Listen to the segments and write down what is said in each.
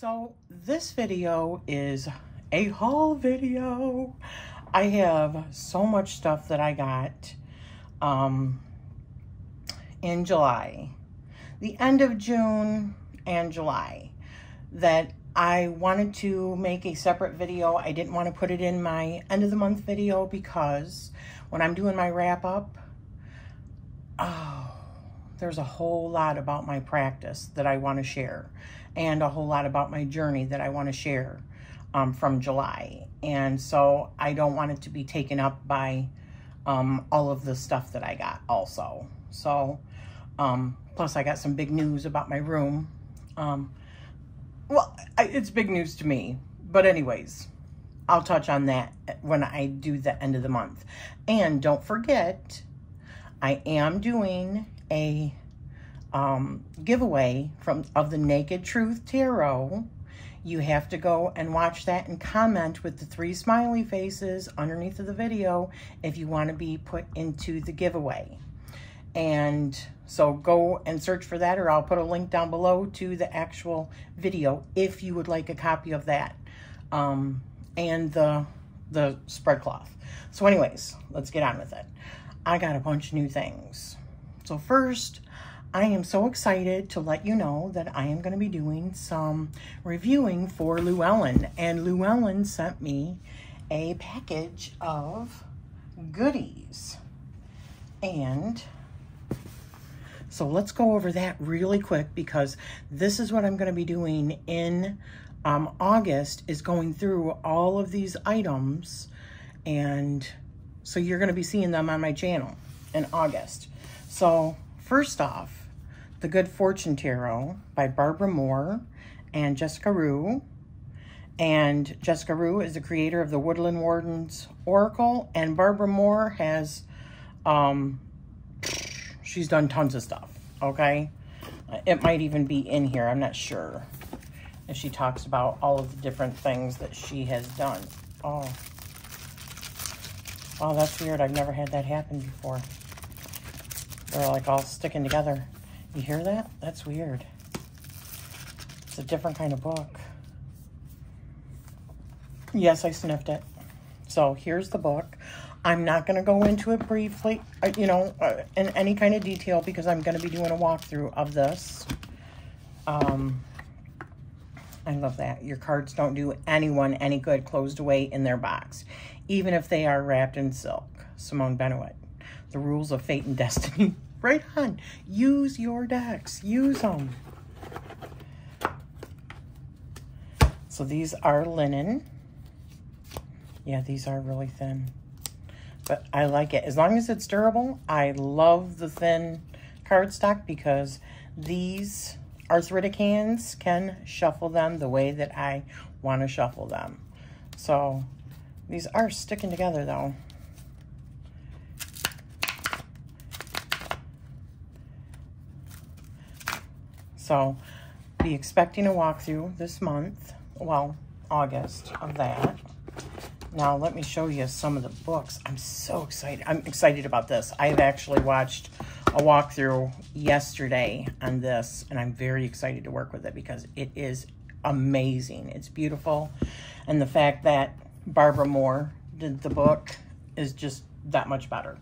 So this video is a haul video. I have so much stuff that I got in July, the end of June and July, that I wanted to make a separate video. I didn't want to put it in my end of the month video because when I'm doing my wrap up, there's a whole lot about my practice that I want to share, and a whole lot about my journey that I want to share from July. And so I don't want it to be taken up by all of the stuff that I got also. So, plus I got some big news about my room. Well, it's big news to me, but anyways, I'll touch on that when I do the end of the month. And don't forget, I am doing a giveaway of the Naked Truth Tarot. You have to go and watch that and comment with the 3 smiley faces underneath of the video if you want to be put into the giveaway. And so go and search for that, or I'll put a link down below to the actual video if you would like a copy of that, and the spread cloth. So anyways, let's get on with it. I got a bunch of new things. So first, I am so excited to let you know that I am going to be doing some reviewing for Luellen. And Luellen sent me a package of goodies. And so let's go over that really quick, because this is what I'm going to be doing in August, is going through all of these items. And so you're going to be seeing them on my channel in August. So first off, the Good Fortune Tarot by Barbara Moore and Jessica Rue. And Jessica Rue is the creator of the Woodland Wardens Oracle, and Barbara Moore has, she's done tons of stuff, okay? It might even be in here, I'm not sure, if she talks about all of the different things that she has done. Oh, that's weird. I've never had that happen before. They're like all sticking together. You hear that? That's weird. It's a different kind of book. Yes, I sniffed it. So here's the book. I'm not going to go into it briefly, in any kind of detail, because I'm going to be doing a walkthrough of this. I love that. Your cards don't do anyone any good closed away in their box, even if they are wrapped in silk. Simone Benoit. The rules of fate and destiny. Right on. Use your decks. Use them. So these are linen. Yeah, these are really thin. But I like it. As long as it's durable, I love the thin cardstock, because these arthritic hands can shuffle them the way that I want to shuffle them. So these are sticking together though. So be expecting a walkthrough this month, well, August, of that. Now let me show you some of the books. I'm so excited. I'm excited about this. I've actually watched a walkthrough yesterday on this, and I'm very excited to work with it because it is amazing. It's beautiful. And the fact that Barbara Moore did the book is just that much better.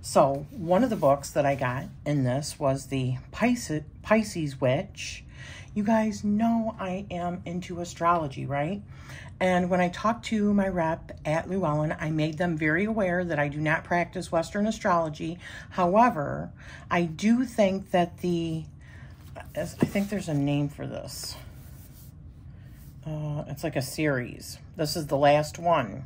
So one of the books that I got in this was the Pisces Witch. You guys know I am into astrology, right? And when I talked to my rep at Luellen, I made them very aware that I do not practice Western astrology. However, I do think that I think there's a name for this. It's like a series. This is the last one.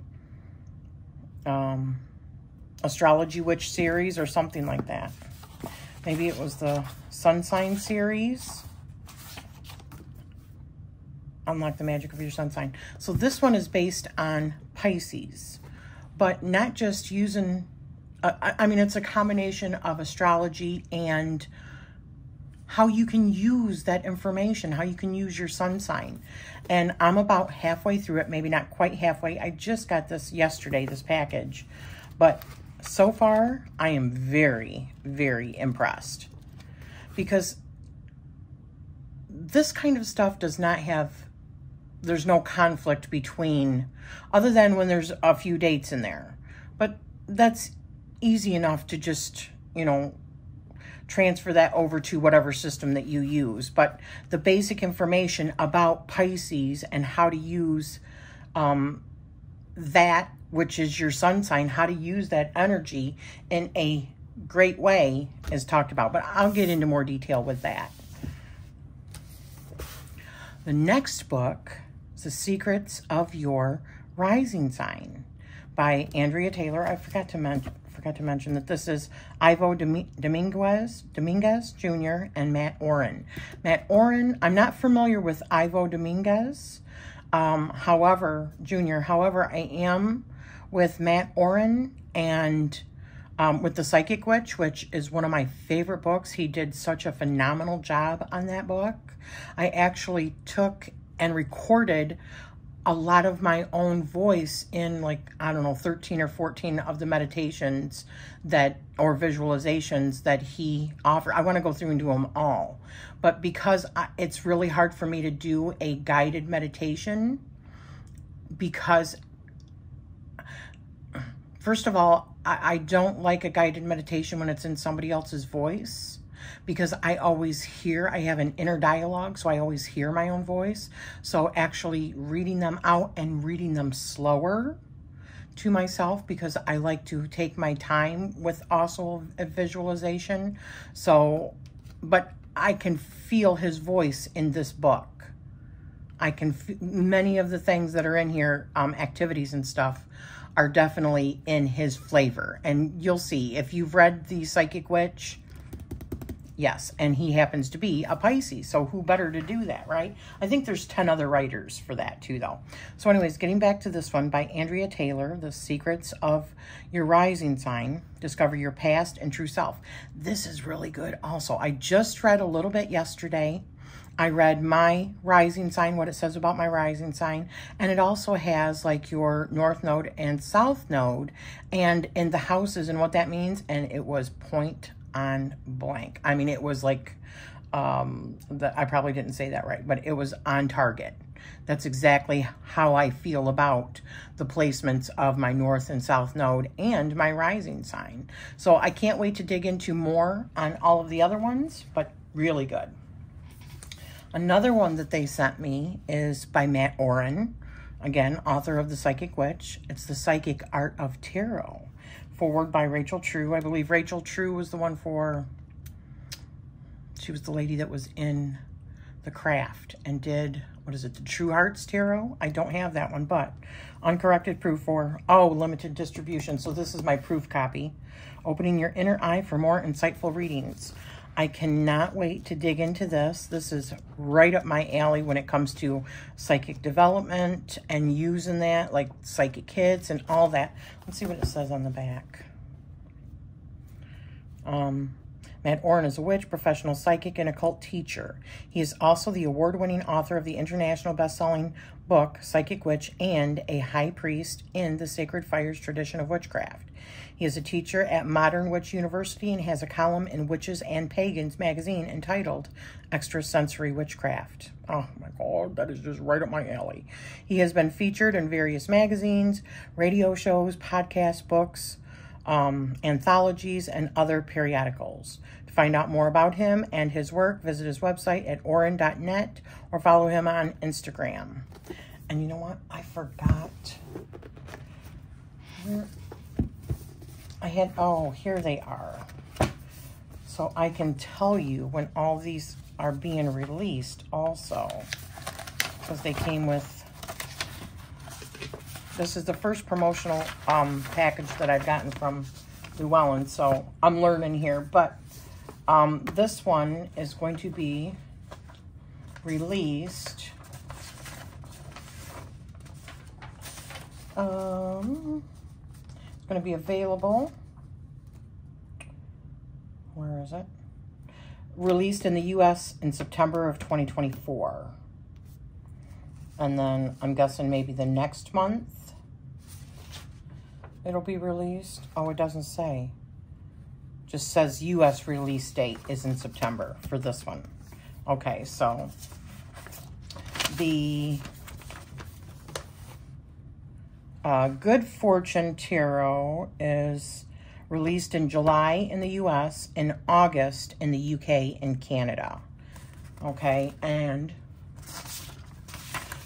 Astrology Witch series or something like that. Maybe it was the Sun Sign series. Unlock the magic of your sun sign. So this one is based on Pisces, but not just using, I mean, it's a combination of astrology and how you can use that information, how you can use your sun sign. And I'm about halfway through it, maybe not quite halfway. I just got this yesterday, this package, but so far I am very, very impressed, because this kind of stuff does not have there's no conflict between, other than when there's a few dates in there. But that's easy enough to just, you know, transfer that over to whatever system that you use. But the basic information about Pisces and how to use that, which is your sun sign, how to use that energy in a great way is talked about. But I'll get into more detail with that. The next book is The Secrets of Your Rising Sign by Andrea Taylor. I forgot to mention that this is Ivo Dominguez Jr. and Matt Oren. Matt Oren, I'm not familiar with Ivo Dominguez, Jr. However, I am with Matt Oren and with The Psychic Witch, which is one of my favorite books. He did such a phenomenal job on that book. I actually took and recorded a lot of my own voice in, like, I don't know, 13 or 14 of the meditations that, or visualizations that he offered. I want to go through and do them all. But because it's really hard for me to do a guided meditation, because, first of all, I don't like a guided meditation when it's in somebody else's voice, because I always hear, I have an inner dialogue, so I always hear my own voice. So actually reading them out and reading them slower to myself, because I like to take my time with also a visualization. So, but I can feel his voice in this book. I can, many of the things that are in here, activities and stuff, are definitely in his flavor. And you'll see, if you've read The Psychic Witch, yes, and he happens to be a Pisces, so who better to do that, right? I think there's 10 other writers for that too, though. So anyways, getting back to this one by Andrea Taylor, The Secrets of Your Rising Sign, Discover Your Past and True Self. This is really good also. I just read a little bit yesterday. I read my rising sign, what it says about my rising sign, and it also has like your North Node and South Node, and in the houses and what that means, and it was point on blank. I mean, it was like, I probably didn't say that right, but it was on target. That's exactly how I feel about the placements of my North and South Node and my rising sign. So I can't wait to dig into more on all of the other ones, but really good. Another one that they sent me is by Matt Oren, again, author of The Psychic Witch. It's The Psychic Art of Tarot. Forward by Rachel True. I believe Rachel True was the one for, she was the lady that was in The Craft and did, what is it, the True Hearts Tarot? I don't have that one, but uncorrected proof for, limited distribution. So this is my proof copy. Opening your inner eye for more insightful readings. I cannot wait to dig into this. This is right up my alley when it comes to psychic development and using that, like psychic kits and all that. Let's see what it says on the back. Matt Oren is a witch, professional psychic, and occult teacher. He is also the award-winning author of the international best-selling book, Psychic Witch, and a high priest in the Sacred Fires tradition of witchcraft. He is a teacher at Modern Witch University and has a column in Witches and Pagans magazine entitled Extrasensory Witchcraft. Oh my God, that is just right up my alley. He has been featured in various magazines, radio shows, podcasts, books, anthologies, and other periodicals. To find out more about him and his work, visit his website at oren.net or follow him on Instagram. And you know what? I forgot. I had, here they are. So I can tell you when all these are being released also, because they came with, this is the first promotional package that I've gotten from Luellen, so I'm learning here. But this one is going to be released it's going to be available, where is it? Released in the US in September of 2024. And then I'm guessing maybe the next month it'll be released. Oh, it doesn't say. Just says US release date is in September for this one. Okay, so the Good Fortune Tarot is released in July in the US, in August in the UK and Canada. Okay, and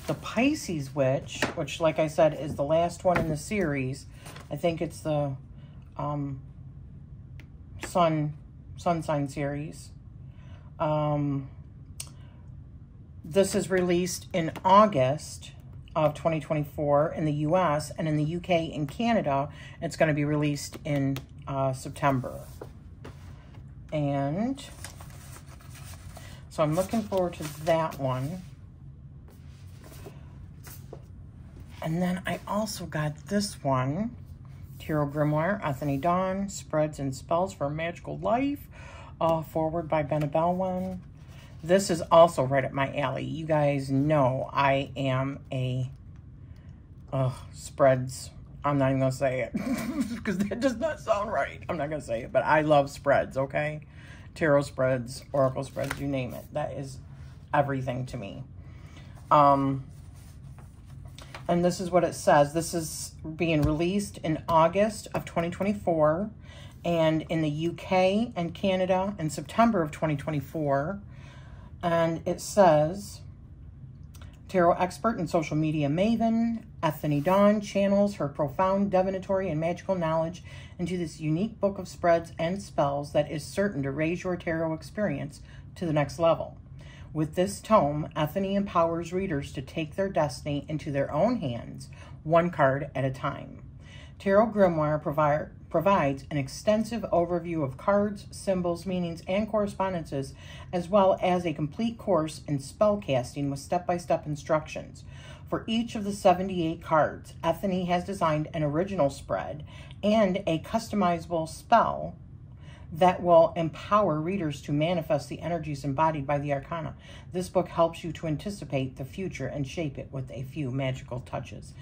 the Pisces Witch, which like I said is the last one in the series. I think it's the sun sign series. This is released in August of 2024 in the US, and in the UK and Canada, it's going to be released in September. And so I'm looking forward to that one. And then I also got this one, Tarot Grimoire, Anthony Dawn, Spreads and Spells for a Magical Life, forward by Luellen. This is also right up my alley. You guys know I am a spreads. I'm not even going to say it because that does not sound right. I'm not going to say it, but I love spreads, okay? Tarot spreads, oracle spreads, you name it. That is everything to me. And this is what it says. This is being released in August of 2024 and in the UK and Canada in September of 2024. And it says, tarot expert and social media maven, Anthony Dawn channels her profound divinatory and magical knowledge into this unique book of spreads and spells that is certain to raise your tarot experience to the next level. With this tome, Anthony empowers readers to take their destiny into their own hands, one card at a time. Tarot Grimoire provides an extensive overview of cards, symbols, meanings, and correspondences, as well as a complete course in spell casting with step-by-step instructions. For each of the 78 cards, Anthony has designed an original spread and a customizable spell that will empower readers to manifest the energies embodied by the arcana. This book helps you to anticipate the future and shape it with a few magical touches.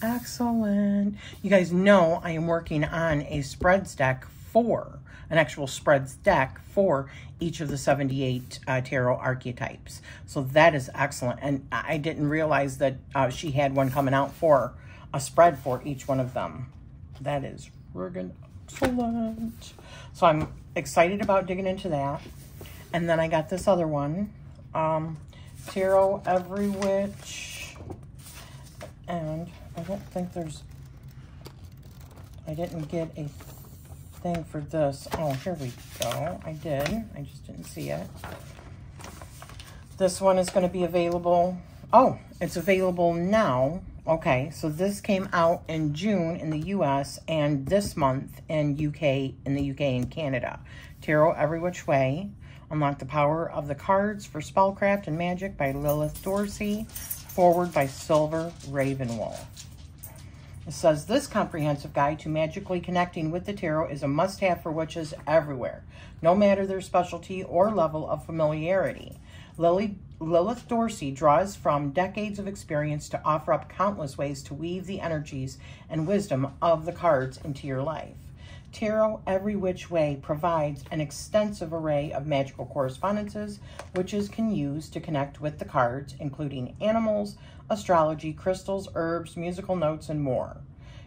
Excellent. You guys know I am working on a spreads deck for, an actual spreads deck for each of the 78 tarot archetypes. So that is excellent. And I didn't realize that she had one coming out for a spread for each one of them. That is friggin' excellent. So I'm excited about digging into that. And then I got this other one, Tarot Every Witch, and I don't think there's, I didn't get a thing for this. Oh, here we go. I did. I just didn't see it. This one is going to be available. Oh, it's available now. Okay, so this came out in June in the US and this month in the UK and Canada. Tarot Every Which Way. Unlock the Power of the Cards for Spellcraft and Magic by Lilith Dorsey. Forward by Silver Ravenwool. It says, this comprehensive guide to magically connecting with the tarot is a must-have for witches everywhere, no matter their specialty or level of familiarity. Lilith Dorsey draws from decades of experience to offer up countless ways to weave the energies and wisdom of the cards into your life. Tarot Every Which Way provides an extensive array of magical correspondences witches can use to connect with the cards, including animals, astrology, crystals, herbs, musical notes, and more.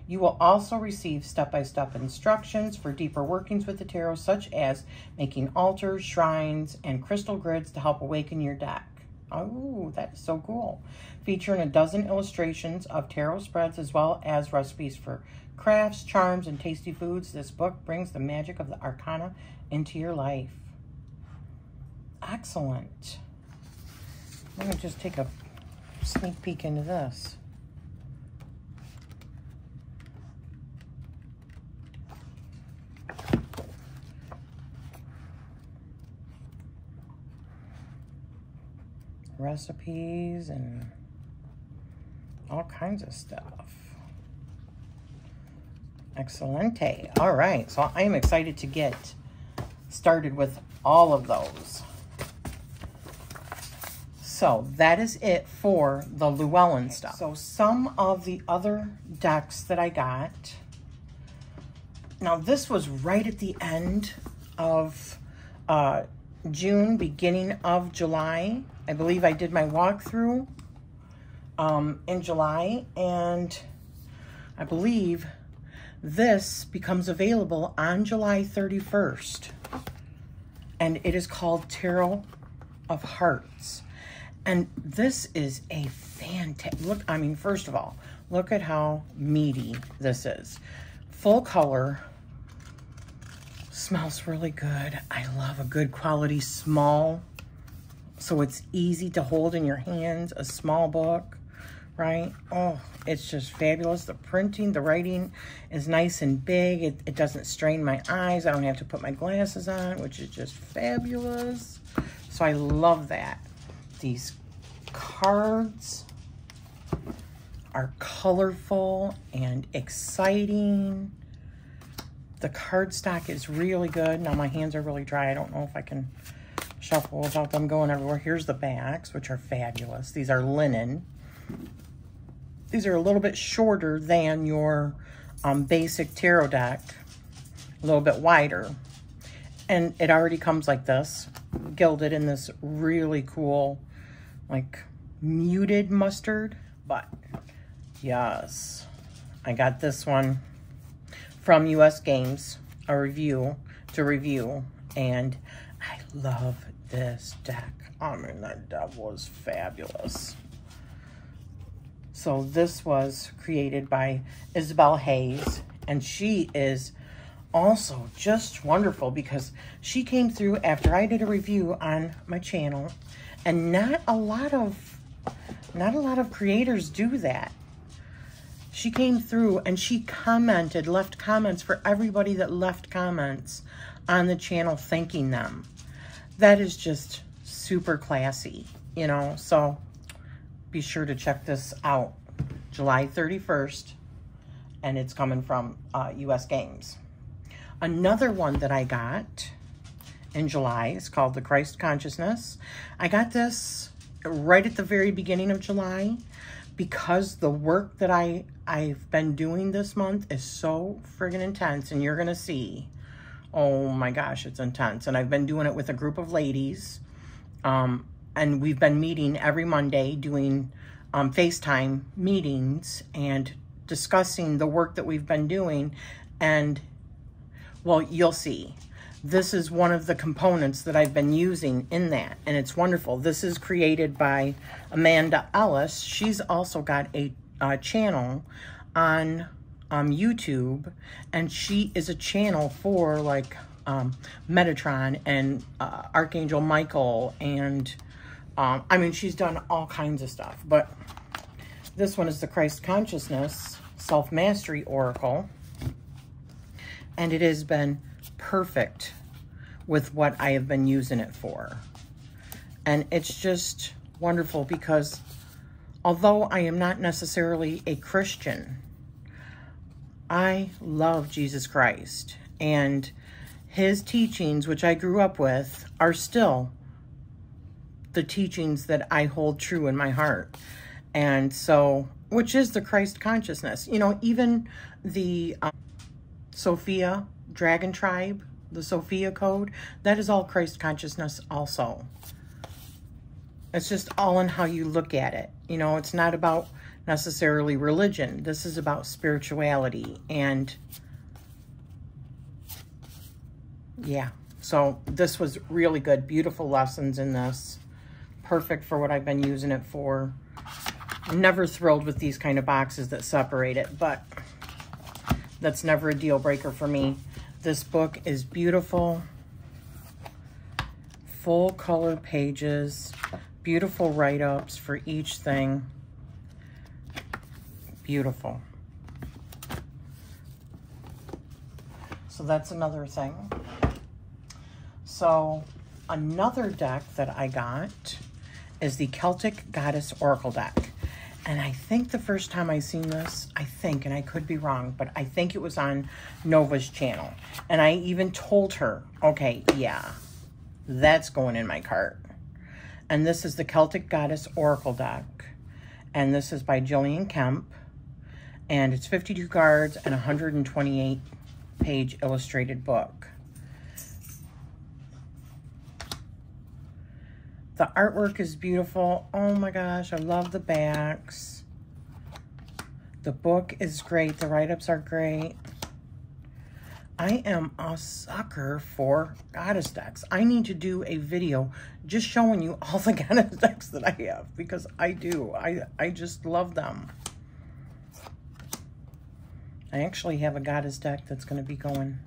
You will also receive step-by-step instructions for deeper workings with the tarot, such as making altars, shrines, and crystal grids to help awaken your deck. Oh, that's so cool. Featuring a dozen illustrations of tarot spreads as well as recipes for crafts, charms, and tasty foods. This book brings the magic of the arcana into your life. Excellent. Let me just take a sneak peek into this. Recipes and all kinds of stuff. Excelente. All right, so I am excited to get started with all of those. So that is it for the Luellen stuff. So some of the other decks that I got. Now this was right at the end of June, beginning of July. I believe I did my walkthrough in July, and I believe this becomes available on July 31st. And it is called Tarot of Hearts. And this is a fantastic, look, I mean, first of all, look at how meaty this is. Full color, smells really good. I love a good quality small, so it's easy to hold in your hands, a small book, right? Oh, it's just fabulous. The printing, the writing is nice and big. It doesn't strain my eyes. I don't have to put my glasses on, which is just fabulous. So I love that. These cards are colorful and exciting. The cardstock is really good. Now my hands are really dry. I don't know if I can shuffle without them going everywhere. Here's the backs, which are fabulous. These are linen. These are a little bit shorter than your basic tarot deck, a little bit wider. And it already comes like this, gilded in this really cool, like muted mustard. But yes, I got this one from US Games, a review, and I love this deck. I mean, that deck was fabulous. So this was created by Isabel Hayes, and she is also just wonderful because she came through after I did a review on my channel, and not a lot of creators do that. She came through and she commented, left comments for everybody that left comments on the channel thanking them. That is just super classy, you know, so be sure to check this out. July 31st, and it's coming from US Games. Another one that I got in July is called The Christ Consciousness. I got this right at the very beginning of July because the work that I've been doing this month is so friggin' intense, and you're gonna see. Oh my gosh, it's intense. And I've been doing it with a group of ladies, and we've been meeting every Monday doing FaceTime meetings and discussing the work that we've been doing. And well, you'll see. This is one of the components that I've been using in that, and it's wonderful. This is created by Amanda Ellis. She's also got a channel on YouTube, and she is a channel for like Metatron and Archangel Michael, and I mean, she's done all kinds of stuff. But this one is the Christ Consciousness Self-Mastery Oracle, and it has been perfect with what I have been using it for. And it's just wonderful because although I am not necessarily a Christian, I love Jesus Christ, and his teachings, which I grew up with, are still the teachings that I hold true in my heart. And so, which is the Christ consciousness. You know, even the Sophia Dragon Tribe, the Sophia Code, that is all Christ consciousness also. It's just all in how you look at it. You know, it's not about necessarily religion. This is about spirituality. And yeah, so this was really good. Beautiful lessons in this. Perfect for what I've been using it for. I'm never thrilled with these kind of boxes that separate it, but that's never a deal breaker for me. This book is beautiful. Full color pages. Beautiful write-ups for each thing. Beautiful. So that's another thing. So another deck that I got is the Celtic Goddess Oracle deck. And I think the first time I seen this, and I could be wrong, but I think it was on Nova's channel. And I even told her, okay, yeah, that's going in my cart. And this is the Celtic Goddess Oracle deck. And this is by Jillian Kemp. And it's 52 cards and a 128-page illustrated book. The artwork is beautiful. Oh my gosh, I love the backs. The book is great. The write-ups are great. I am a sucker for goddess decks. I need to do a video just showing you all the goddess decks that I have, because I do. I just love them. I actually have a goddess deck that's going to be going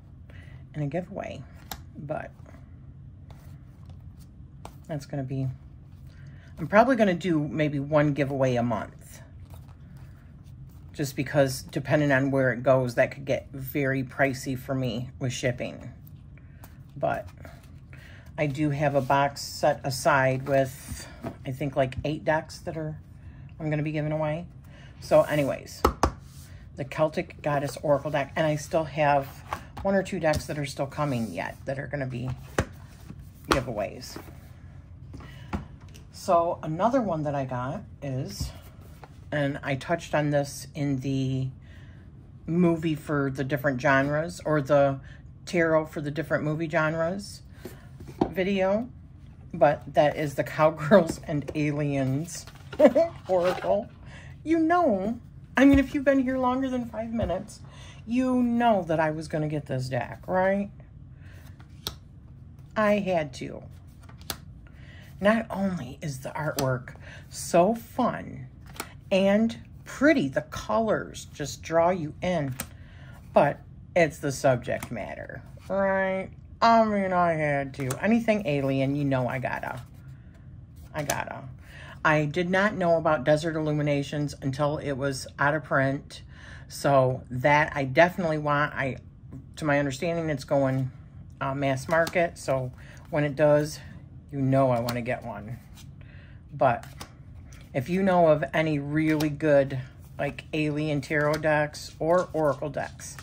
in a giveaway, but that's going to be, I'm probably going to do maybe one giveaway a month. Just because, depending on where it goes, that could get very pricey for me with shipping. But I do have a box set aside with, I think, like 8 decks that I'm going to be giving away. So anyways, the Celtic Goddess Oracle deck. And I still have 1 or 2 decks that are still coming yet that are going to be giveaways. So another one that I got is... and I touched on this in the movie for the different genres, or the tarot for the different movie genres video, but that is the Cowgirls and Aliens Oracle. You know, I mean, if you've been here longer than 5 minutes, you know that I was going to get this deck, right? I had to. Not only is the artwork so fun and pretty, the colors just draw you in, but it's the subject matter, right? I mean, I had to. Anything alien, you know, I gotta. I did not know about Desert Illuminations until it was out of print, so that I definitely want. To my understanding, it's going mass market, so when it does, you know I want to get one. But if you know of any really good, like, alien tarot decks or oracle decks,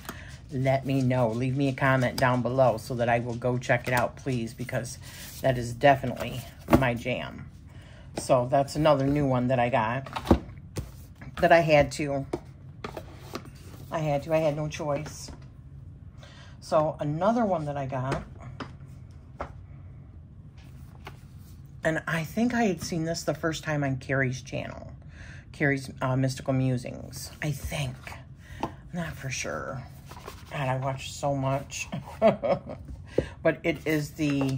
let me know. Leave me a comment down below so that I will go check it out, please, because that is definitely my jam. So that's another new one that I got, that I had to. I had no choice. So another one that I got, and I think I had seen this the first time on Carrie's channel. Carrie's Mystical Musings. I think. Not for sure. God, I watch so much. But it is the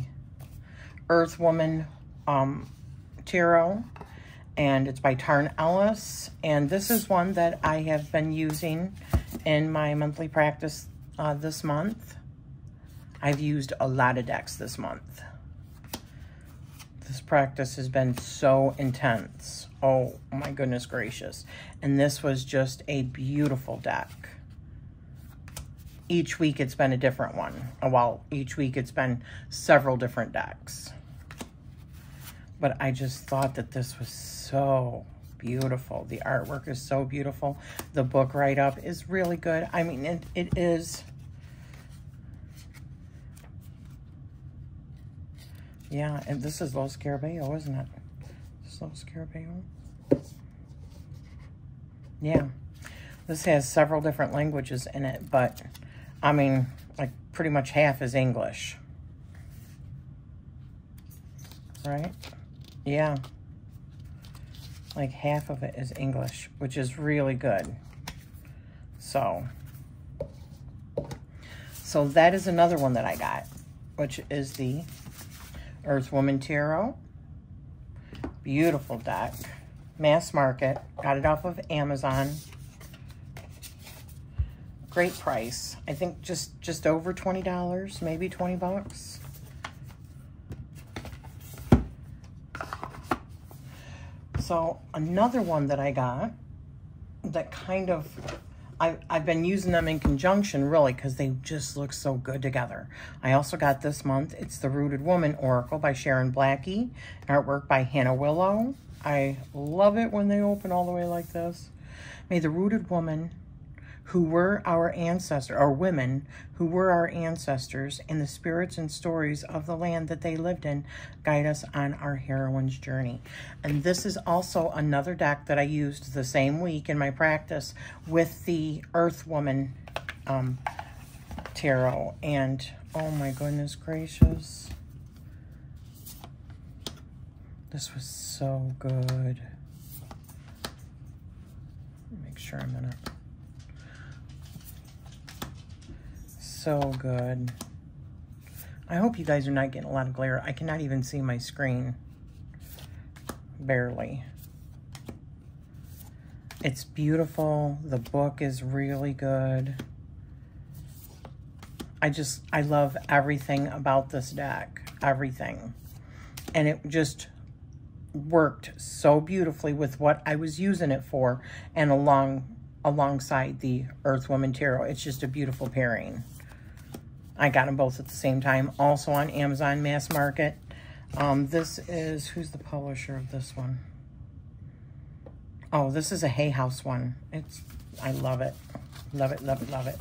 Earthwoman Tarot. And it's by Tarn Ellis. And this is one that I have been using in my monthly practice this month. I've used a lot of decks this month. This practice has been so intense. Oh my goodness gracious. And this was just a beautiful deck. Each week it's been a different one. Well, each week it's been several different decks. But I just thought that this was so beautiful. The artwork is so beautiful. The book write-up is really good. I mean, it is... Yeah, and this is Los Scarabeo, isn't it? This is Los Scarabeo. Yeah. This has several different languages in it, but, I mean, like, pretty much half is English. Right? Yeah. Like, half of it is English, which is really good. So that is another one that I got, which is the Earthwoman Tarot. Beautiful deck. Mass market. Got it off of Amazon. Great price. I think just over $20, maybe 20 bucks. So another one that I got that kind of, I've been using them in conjunction, really, because they just look so good together. I also got this month, it's the Rooted Woman Oracle by Sharon Blackie, artwork by Hannah Willow. I love it when they open all the way like this. May the rooted woman who were our ancestors, or women who were our ancestors, and the spirits and stories of the land that they lived in guide us on our heroine's journey. And this is also another deck that I used the same week in my practice with the Earthwoman Tarot. And oh my goodness gracious, this was so good. Make make sure I'm in it. So good. I hope you guys are not getting a lot of glare. I cannot even see my screen. Barely. It's beautiful. The book is really good. I love everything about this deck. Everything. And it just worked so beautifully with what I was using it for and alongside the Earthwoman Tarot. It's just a beautiful pairing. I got them both at the same time. Also on Amazon Mass Market. This is, who's the publisher of this one? Oh, this is a Hay House one. I love it. Love it, love it, love it.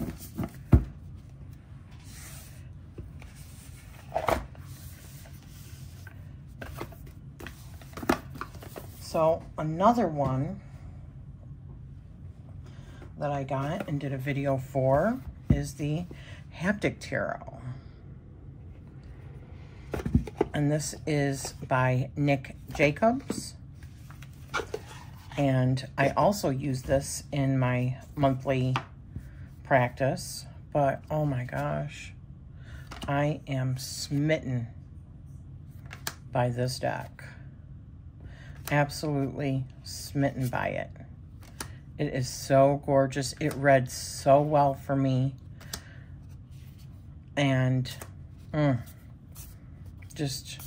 So another one that I got and did a video for is the Haptic Tarot. And this is by Nick Jacobs. And I also use this in my monthly practice. But oh my gosh, I am smitten by this deck. Absolutely smitten by it. It is so gorgeous. It read so well for me. And just,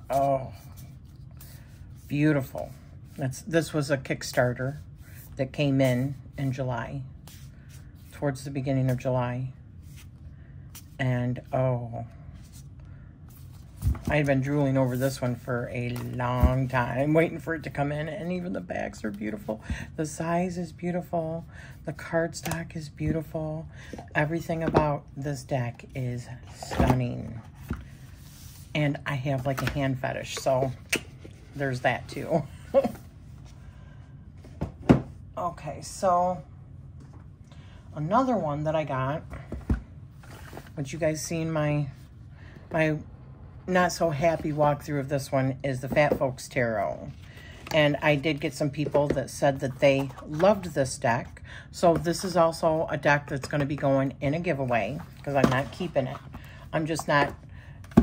oh, beautiful. This was a Kickstarter that came in July, towards the beginning of July. And oh, I had been drooling over this one for a long time, waiting for it to come in, and even the backs are beautiful. The size is beautiful. The cardstock is beautiful. Everything about this deck is stunning. And I have like a hand fetish, so there's that too. Okay, so another one that I got, which you guys seen my not so happy walkthrough of this one, is the Fat Folks Tarot. And I did get some people that said that they loved this deck. So this is also a deck that's going to be going in a giveaway, because I'm not keeping it. I'm just not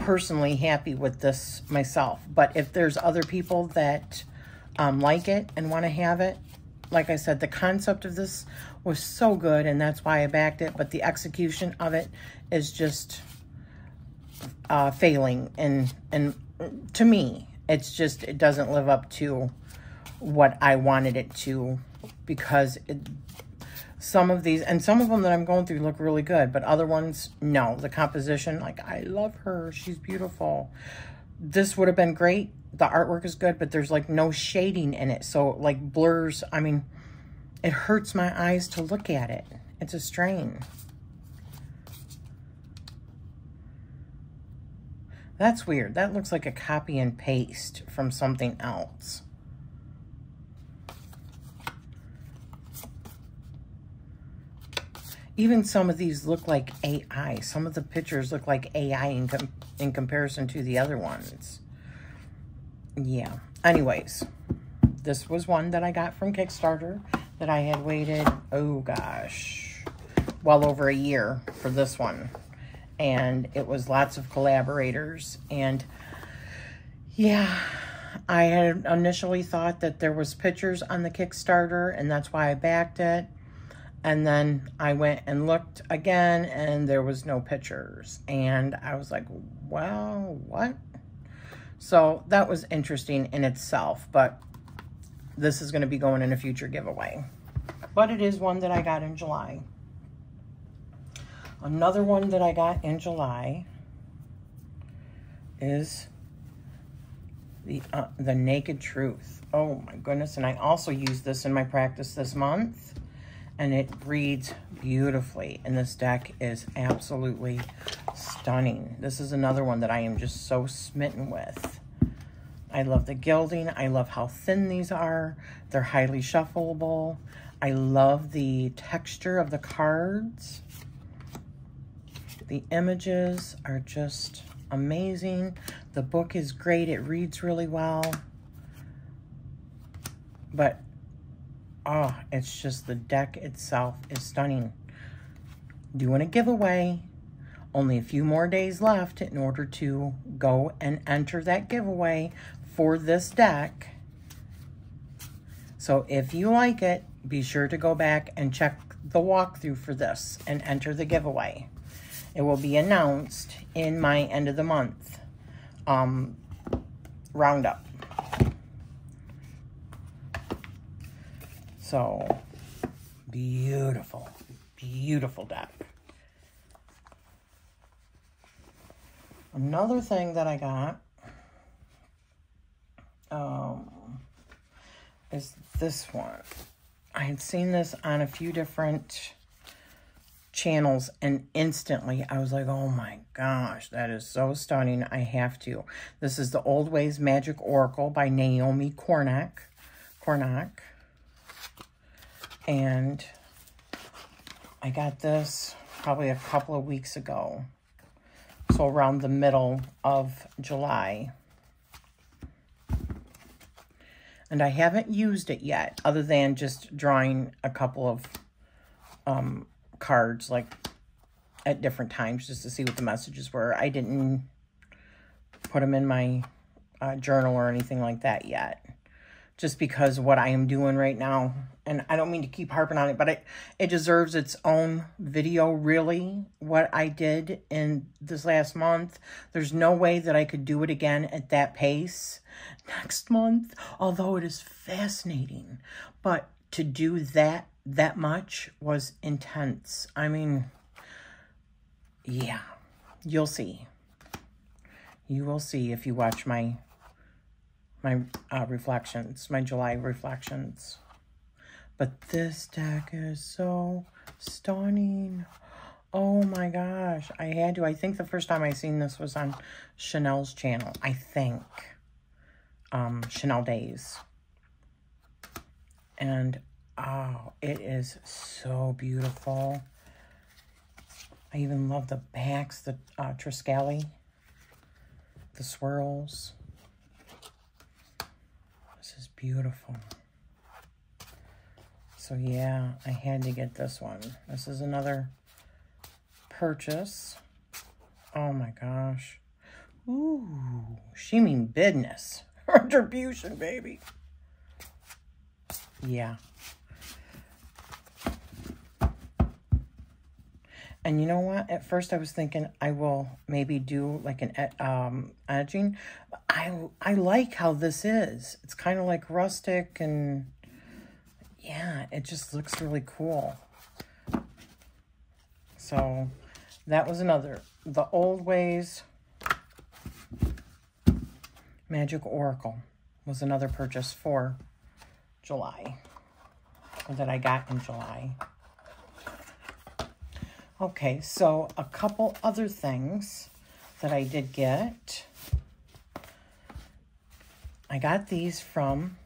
personally happy with this myself. But if there's other people that like it and want to have it, like I said, the concept of this was so good, and that's why I backed it. But the execution of it is just failing, and to me, it's just, it doesn't live up to what I wanted it to, because some of these, and some of them that I'm going through look really good, but other ones, no. The composition, like, I love her, she's beautiful. This would have been great. The artwork is good, but there's like no shading in it, so like blurs. I mean, it hurts my eyes to look at it. It's a strain. That's weird. That looks like a copy and paste from something else. Even some of these look like AI. Some of the pictures look like AI in comparison to the other ones. Yeah. Anyways, this was one that I got from Kickstarter that I had waited, oh gosh, well over a year for this one. And it was lots of collaborators. And yeah, I had initially thought that there was pictures on the Kickstarter, and that's why I backed it. And then I went and looked again, and there was no pictures. And I was like, well, what? So that was interesting in itself, but this is going to be going in a future giveaway. But it is one that I got in July. Another one that I got in July is the Naked Truth. Oh my goodness. And I also used this in my practice this month, and it reads beautifully. And this deck is absolutely stunning. This is another one that I am just so smitten with. I love the gilding. I love how thin these are. They're highly shuffleable. I love the texture of the cards. The images are just amazing. The book is great. It reads really well. But, oh, it's just, the deck itself is stunning. Doing a giveaway. Only a few more days left in order to go and enter that giveaway for this deck. So if you like it, be sure to go back and check the walkthrough for this and enter the giveaway. It will be announced in my end of the month roundup. So, beautiful, beautiful deck. Another thing that I got is this one. I had seen this on a few different channels, and instantly I was like, oh my gosh, that is so stunning. I have to. This is the Old Ways Magic Oracle by Naomi Kornak. And I got this probably a couple of weeks ago. So around the middle of July. And I haven't used it yet, other than just drawing a couple of cards, like at different times, just to see what the messages were. I didn't put them in my journal or anything like that yet, just because what I am doing right now, and I don't mean to keep harping on it, but it deserves its own video, really, what I did in this last month. There's no way that I could do it again at that pace next month, although it is fascinating. But to do that much was intense. I mean, yeah, you'll see. You will see if you watch my reflections, my July reflections. But this deck is so stunning. Oh my gosh. I had to. I think the first time I seen this was on Chanel's channel. I think. Chanel Days. And, oh, it is so beautiful. I even love the backs, the Triscali, the swirls. This is beautiful. So yeah, I had to get this one. This is another purchase. Oh my gosh. Ooh, she mean business. Retribution, baby. Yeah. And you know what? At first I was thinking I will maybe do like an edging. I like how this is. It's kind of like rustic, and yeah, it just looks really cool. So that was another. The Old Ways Magic Oracle was another purchase for July, or that I got in July. Okay, so a couple other things that I did get. I got these from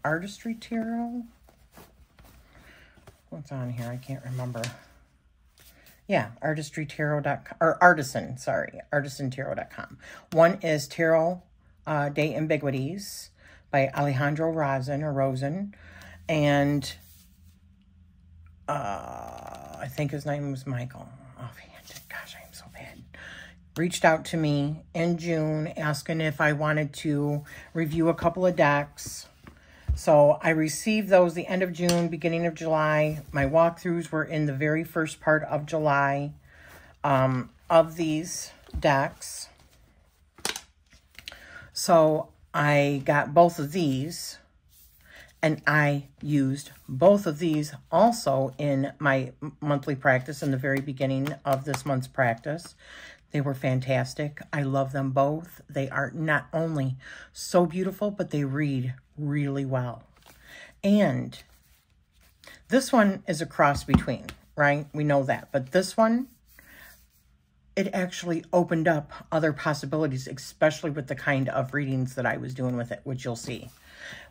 Artistry Tarot. What's on here? I can't remember. Yeah, artistrytarot.com, or artisan, sorry, artisantarot.com. One is Tarot de Ambiguities by Alejandro Rosen, and I think his name was Michael. Offhand, gosh, I am so bad. Reached out to me in June asking if I wanted to review a couple of decks. So I received those the end of June, beginning of July. My walkthroughs were in the very first part of July of these decks. So I got both of these, and I used both of these also in my monthly practice in the very beginning of this month's practice. They were fantastic. I love them both. They are not only so beautiful, but they read really well. And this one is a cross between, right? We know that. But this one, it actually opened up other possibilities, especially with the kind of readings that I was doing with it, which you'll see.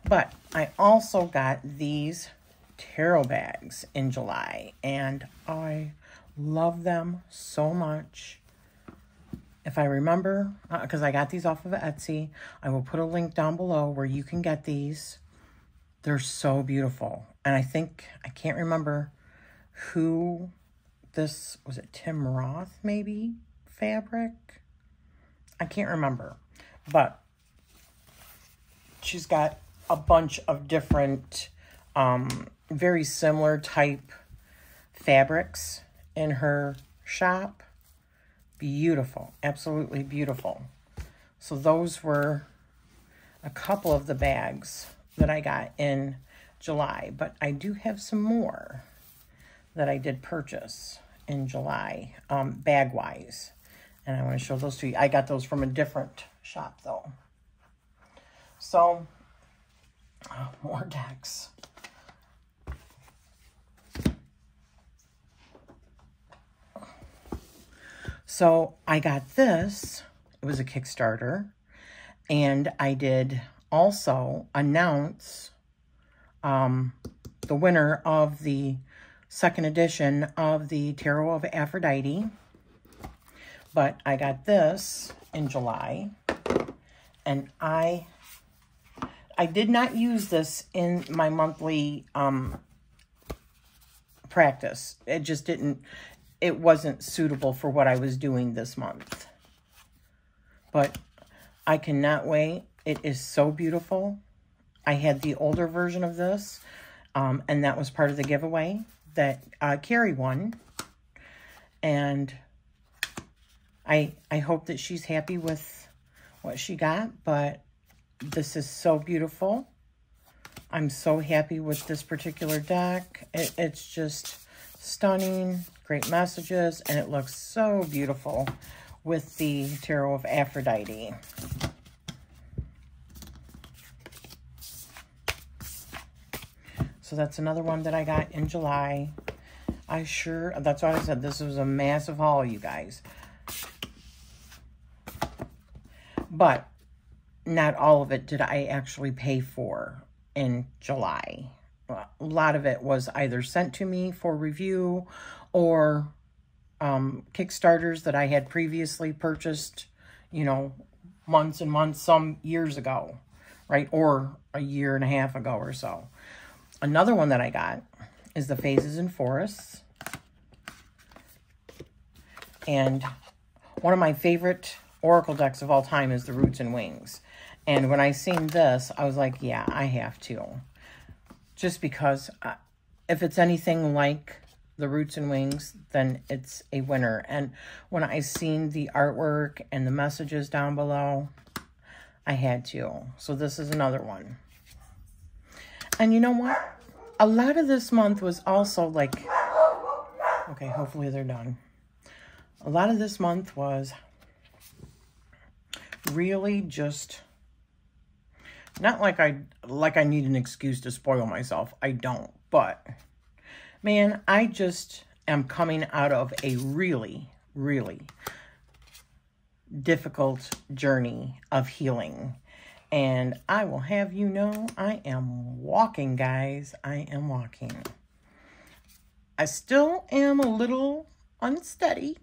But I also got these tarot bags in July, and I love them so much. If I remember, because I got these off of Etsy, I will put a link down below where you can get these. They're so beautiful. And I think, I can't remember who this, was it Tim Roth maybe? Fabric? I can't remember. But she's got a bunch of different, very similar type fabrics in her shop. Beautiful, absolutely beautiful. So those were a couple of the bags that I got in July, but I do have some more that I did purchase in July, bag-wise, and I want to show those to you. I got those from a different shop, though. So, more decks. So I got this, it was a Kickstarter, and I did also announce the winner of the second edition of the Tarot of Aphrodite. But I got this in July, and I did not use this in my monthly practice. It just didn't, it wasn't suitable for what I was doing this month. But I cannot wait. It is so beautiful. I had the older version of this, and that was part of the giveaway that Carrie won. And I hope that she's happy with what she got, but this is so beautiful. I'm so happy with this particular deck. It's just stunning, great messages, and it looks so beautiful with the Tarot of Aphrodite. So that's another one that I got in July. That's why I said this was a massive haul, you guys. But not all of it did I actually pay for in July. A lot of it was either sent to me for review or Kickstarters that I had previously purchased, you know, months and months, some years ago, right? Or a year and a half ago or so. Another one that I got is the Phases and Forests. And one of my favorite oracle decks of all time is the Roots and Wings. And when I seen this, I was like, yeah, I have to. Just because if it's anything like the Roots and Wings, then it's a winner. And when I seen the artwork and the messages down below, I had to. So this is another one. And you know what? A lot of this month was also like, okay, hopefully they're done. A lot of this month was really just, not like I need an excuse to spoil myself. I don't. But, man, I just am coming out of a really, really difficult journey of healing. And I will have you know, I am walking, guys. I am walking. I still am a little unsteady,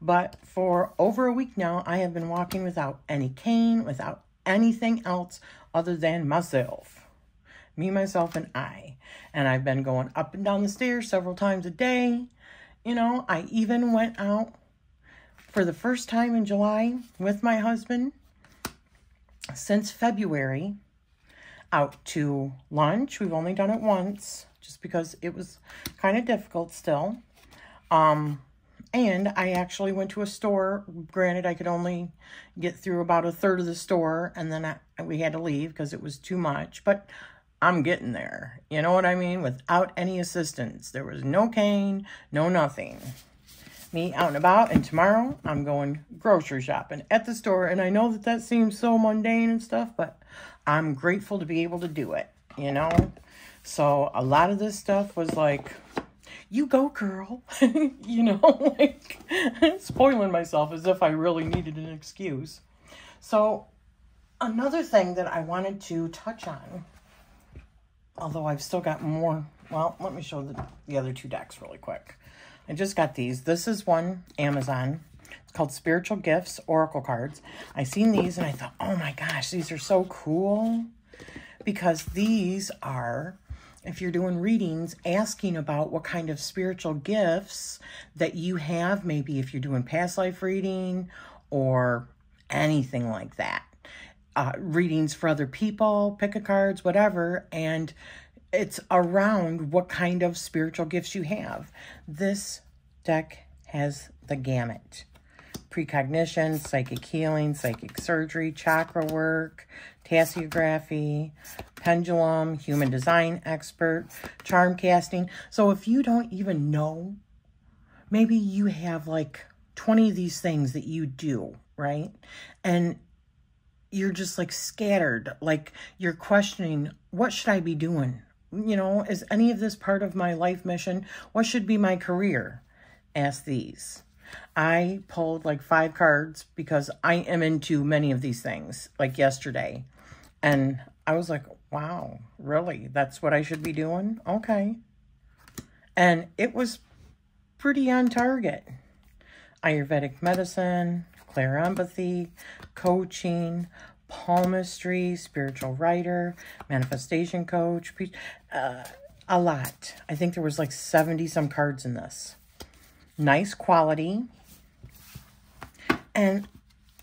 but for over a week now, I have been walking without any cane, without anything else other than myself. Me, myself, and I. And I've been going up and down the stairs several times a day. You know, I even went out for the first time in July with my husband since February out to lunch. We've only done it once just because it was kind of difficult still. And I actually went to a store. Granted, I could only get through about a third of the store, and then we had to leave because it was too much. But I'm getting there. You know what I mean? Without any assistance. There was no cane, no nothing. Me out and about, and tomorrow I'm going grocery shopping at the store. And I know that that seems so mundane and stuff, but I'm grateful to be able to do it, you know? So a lot of this stuff was like, you go, girl. You know, like spoiling myself as if I really needed an excuse. So another thing that I wanted to touch on, although I've still got more, well, let me show the other two decks really quick. I just got these. This is one, Amazon. It's called Spiritual Gifts Oracle Cards. I seen these and I thought, oh my gosh, these are so cool. Because these are, if you're doing readings, asking about what kind of spiritual gifts that you have. Maybe if you're doing past life reading or anything like that. Readings for other people, pick a cards, whatever. And it's around what kind of spiritual gifts you have. This deck has the gamut. Precognition, psychic healing, psychic surgery, chakra work, tasseography, pendulum, human design expert, charm casting. So if you don't even know, maybe you have like 20 of these things that you do, right? And you're just like scattered, like you're questioning, what should I be doing? You know, is any of this part of my life mission? What should be my career? Ask these. I pulled like 5 cards because I am into many of these things, like yesterday. And I was like, wow, really? That's what I should be doing? Okay. And it was pretty on target. Ayurvedic medicine, clairempathy, coaching, palmistry, spiritual writer, manifestation coach, a lot. I think there was like 70 some cards in this. Nice quality. And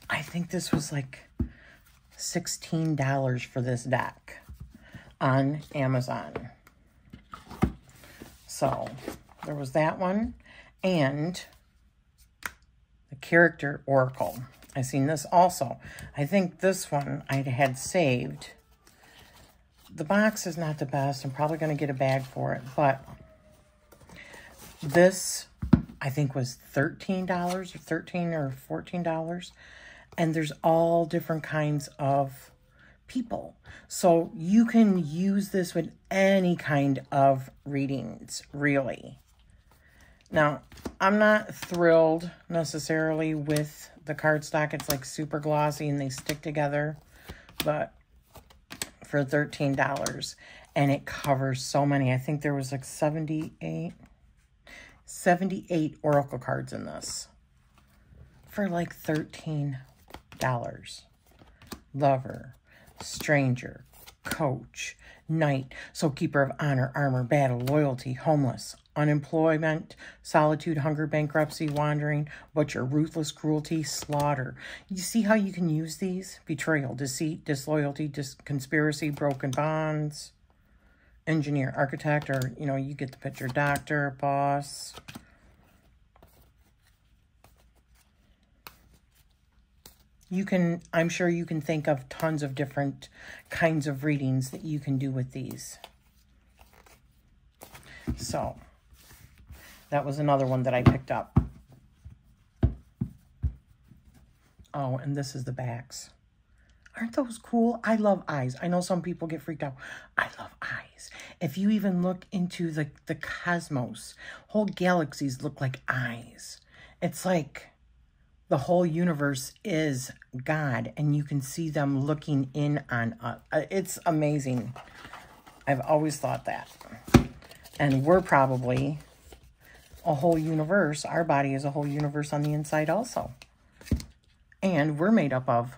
I think this was like $16 for this deck on Amazon. So there was that one. And the Character Oracle. I seen this also. I think this one I had saved. The box is not the best. I'm probably going to get a bag for it. But this, I think, was $13 or $13 or $14. And there's all different kinds of people. So you can use this with any kind of readings, really. Now, I'm not thrilled necessarily with the cardstock. It's like super glossy and they stick together. But for $13. And it covers so many. I think there was like 78 oracle cards in this. For like $13. Lover, stranger, coach, knight, so keeper of honor, armor, battle, loyalty, homeless, unemployment, solitude, hunger, bankruptcy, wandering, butcher, ruthless, cruelty, slaughter. You see how you can use these? Betrayal, deceit, disloyalty, conspiracy, broken bonds, engineer, architect, or, you know, you get the picture, doctor, boss. You can, I'm sure you can think of tons of different kinds of readings that you can do with these. So, that was another one that I picked up. Oh, and this is the backs. Aren't those cool? I love eyes. I know some people get freaked out. I love eyes. If you even look into the cosmos, whole galaxies look like eyes. It's like the whole universe is God, and you can see them looking in on us. It's amazing. I've always thought that. And we're probably a whole universe. Our body is a whole universe on the inside also. And we're made up of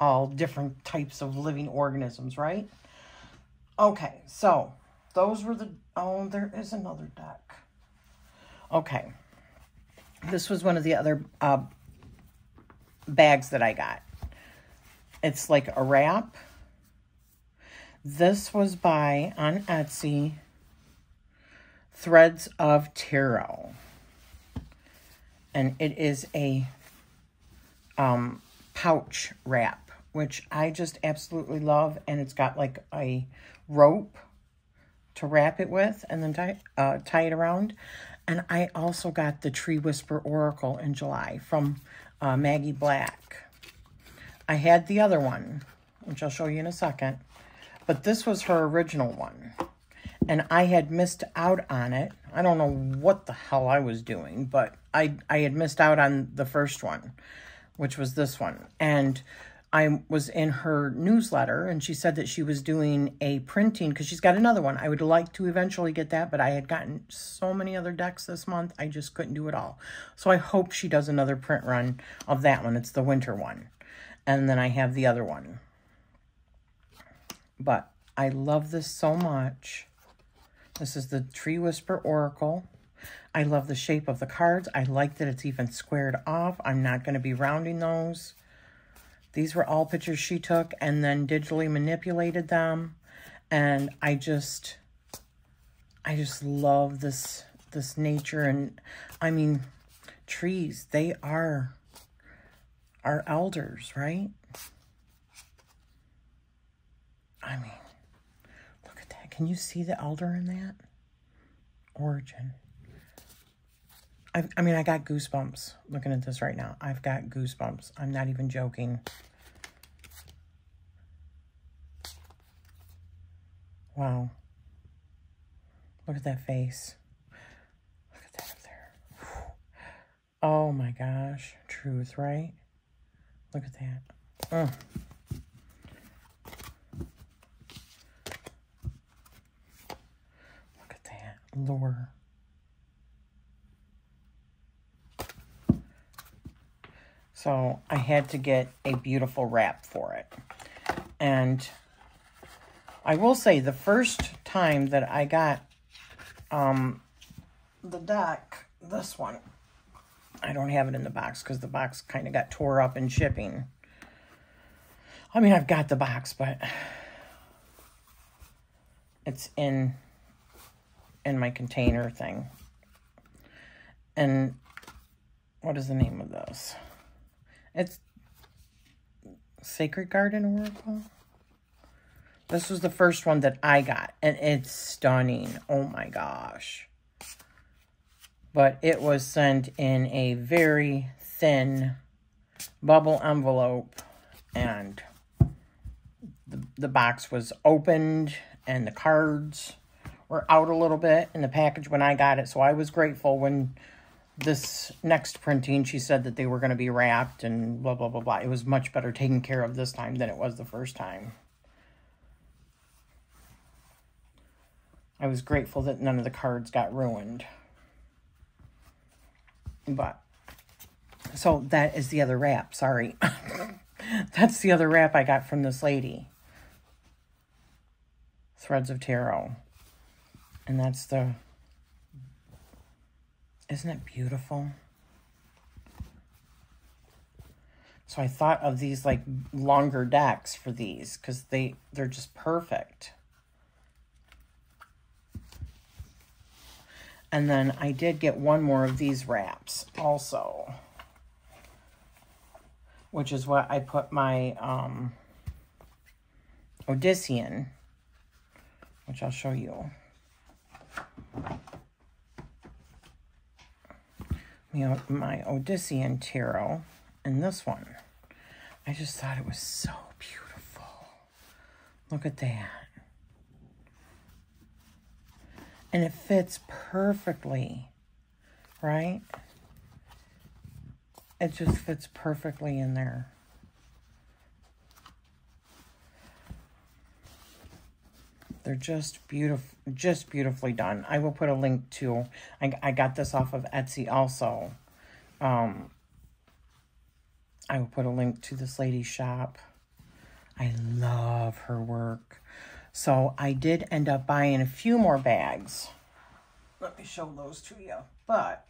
all different types of living organisms, right? Okay, so those were the... Oh, there is another deck. Okay. This was one of the other... bags that I got. It's like a wrap. This was by, on Etsy, Threads of Tarot. And it is a pouch wrap, which I just absolutely love. And it's got like a rope to wrap it with and then tie it around. And I also got the Tree Whisper Oracle in July from Maggie Black. I had the other one, which I'll show you in a second, but this was her original one, and I had missed out on it. I don't know what the hell I was doing, but I had missed out on the first one, which was this one. And I was in her newsletter, and she said that she was doing a printing because she's got another one. I would like to eventually get that, but I had gotten so many other decks this month, I just couldn't do it all. So I hope she does another print run of that one. It's the winter one. And then I have the other one. But I love this so much. This is the Tree Whisper Oracle. I love the shape of the cards. I like that it's even squared off. I'm not going to be rounding those. These were all pictures she took and then digitally manipulated them. And I just love this nature. And I mean, trees, they are our elders, right? I mean, look at that. Can you see the elder in that? Origin. I mean, I got goosebumps looking at this right now. I've got goosebumps. I'm not even joking. Wow. Look at that face. Look at that up there. Whew. Oh my gosh. Truth, right? Look at that. Oh. Look at that. Lure. So I had to get a beautiful wrap for it. And I will say the first time that I got the deck, this one, I don't have it in the box because the box kind of got tore up in shipping. I mean, I've got the box, but it's in my container thing. And what is the name of this? It's Sacred Garden Oracle. This was the first one that I got, and it's stunning. Oh my gosh. But it was sent in a very thin bubble envelope, and the box was opened, and the cards were out a little bit in the package when I got it. So I was grateful when this next printing, she said that they were going to be wrapped and blah, blah, blah, blah. It was much better taken care of this time than it was the first time. I was grateful that none of the cards got ruined. But, so that is the other wrap. Sorry. That's the other wrap I got from this lady. Threads of Tarot. And that's the... Isn't it beautiful? So I thought of these like longer decks for these because they're just perfect. And then I did get one more of these wraps also, which is what I put my Odyssean, which I'll show you. My Odyssean Tarot and this one. I just thought it was so beautiful. Look at that. And it fits perfectly, right? It just fits perfectly in there. They're just beautifully done. I will put a link to, I got this off of Etsy also. I will put a link to this lady's shop. I love her work. So I did end up buying a few more bags. Let me show those to you. But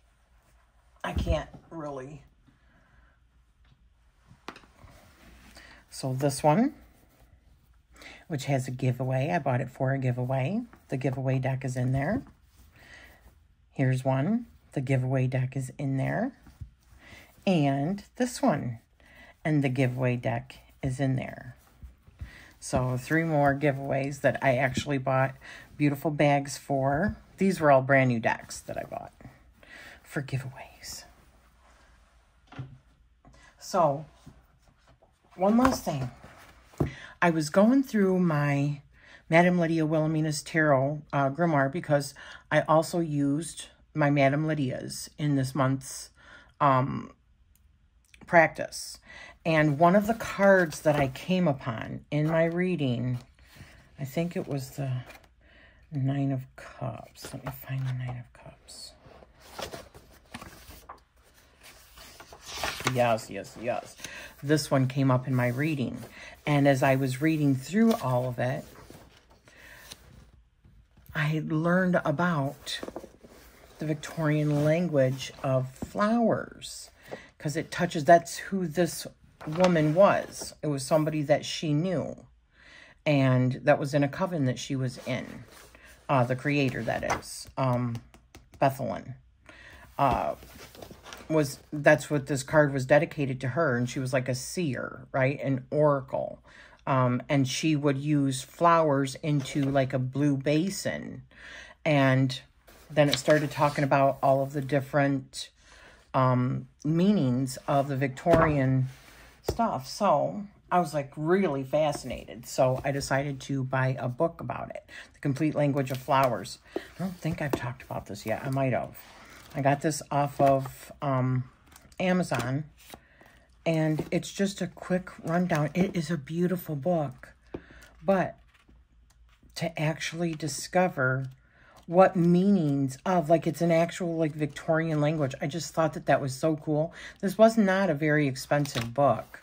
I can't really. So this one, which has a giveaway. I bought it for a giveaway. The giveaway deck is in there. Here's one. The giveaway deck is in there. And this one. And the giveaway deck is in there. So 3 more giveaways that I actually bought beautiful bags for. These were all brand new decks that I bought for giveaways. So, one last thing. I was going through my Madame Lydia Wilhelmina's Tarot grimoire because I also used my Madame Lydia's in this month's practice. And one of the cards that I came upon in my reading, I think it was the Nine of Cups. Let me find the Nine of Cups. Yes, yes, yes. This one came up in my reading. And as I was reading through all of it, I learned about the Victorian language of flowers. Because it touches, that's who this woman was. It was somebody that she knew. And that was in a coven that she was in. The creator, that is. Bethlehem. That's what this card was dedicated to her. And she was like a seer, right? An oracle. And she would use flowers into like a blue basin. And then it started talking about all of the different meanings of the Victorian stuff. So I was like really fascinated. So I decided to buy a book about it. The Complete Language of Flowers. I don't think I've talked about this yet. I might have. I got this off of Amazon. And it's just a quick rundown. It is a beautiful book. But to actually discover what meanings of, like, it's an actual, like, Victorian language. I just thought that that was so cool. This was not a very expensive book,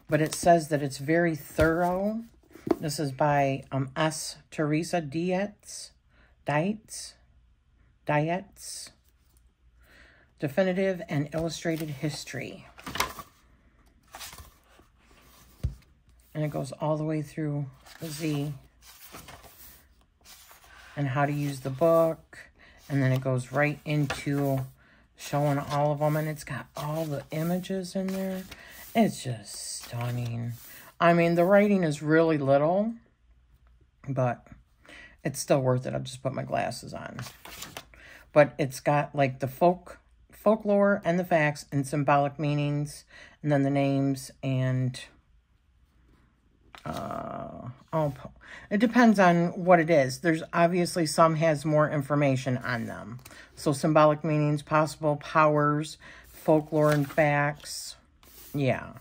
but it says that it's very thorough. This is by S. Teresa Dietz. Definitive and Illustrated History. And it goes all the way through the Z. And how to use the book. And then it goes right into showing all of them. And it's got all the images in there. It's just stunning. I mean, the writing is really little. But it's still worth it. I'll just put my glasses on. But it's got like the folklore and the facts and symbolic meanings. And then the names and... it depends on what it is. There's obviously some has more information on them. So symbolic meanings, possible powers, folklore and facts. Yeah.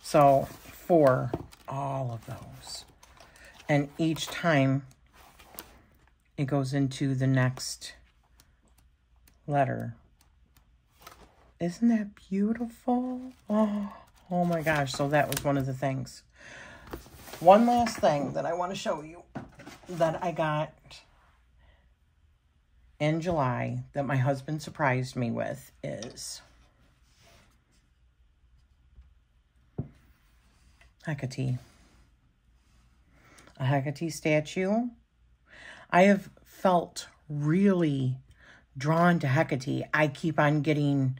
So for all of those. And each time it goes into the next letter. Isn't that beautiful? Oh my gosh. So that was one of the things. One last thing that I want to show you that I got in July that my husband surprised me with is Hecate. A Hecate statue. I have felt really drawn to Hecate. I keep on getting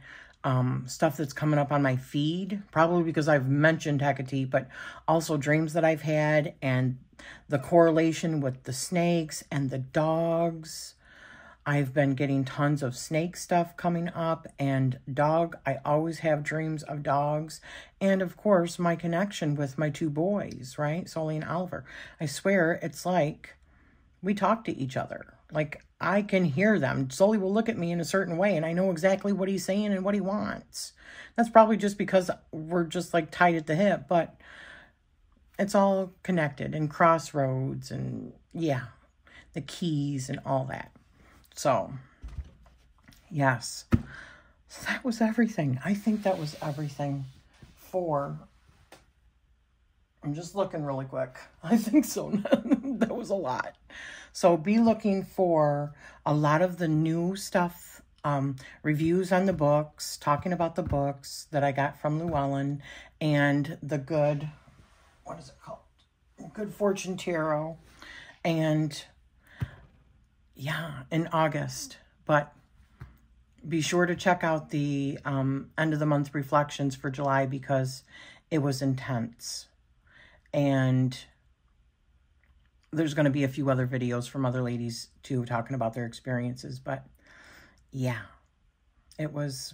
stuff that's coming up on my feed, probably because I've mentioned Hecate, but also dreams that I've had and the correlation with the snakes and the dogs. I've been getting tons of snake stuff coming up and dog. I always have dreams of dogs. And of course, my connection with my two boys, right? Sully and Oliver. I swear it's like we talk to each other. Like, I can hear them. Sully will look at me in a certain way, and I know exactly what he's saying and what he wants. That's probably just because we're just, like, tied at the hip, but it's all connected, and crossroads, and, yeah, the keys and all that. So, yes. So that was everything. I think that was everything for... I'm just looking really quick. I think so. That was a lot. So be looking for a lot of the new stuff, reviews on the books, talking about the books that I got from Luellen, and the good, what is it called? Good Fortune Tarot. And yeah, in August. But be sure to check out the end of the month reflections for July because it was intense. And there's going to be a few other videos from other ladies, too, talking about their experiences. But, yeah, it was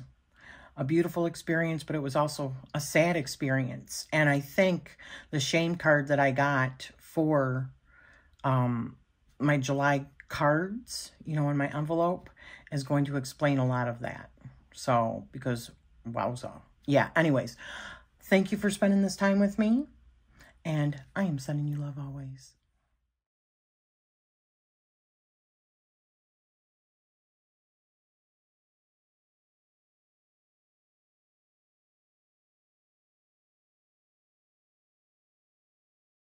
a beautiful experience, but it was also a sad experience. And I think the shame card that I got for my July cards, you know, in my envelope, is going to explain a lot of that. So, because, wowza. Yeah, anyways, thank you for spending this time with me. And I am sending you love always.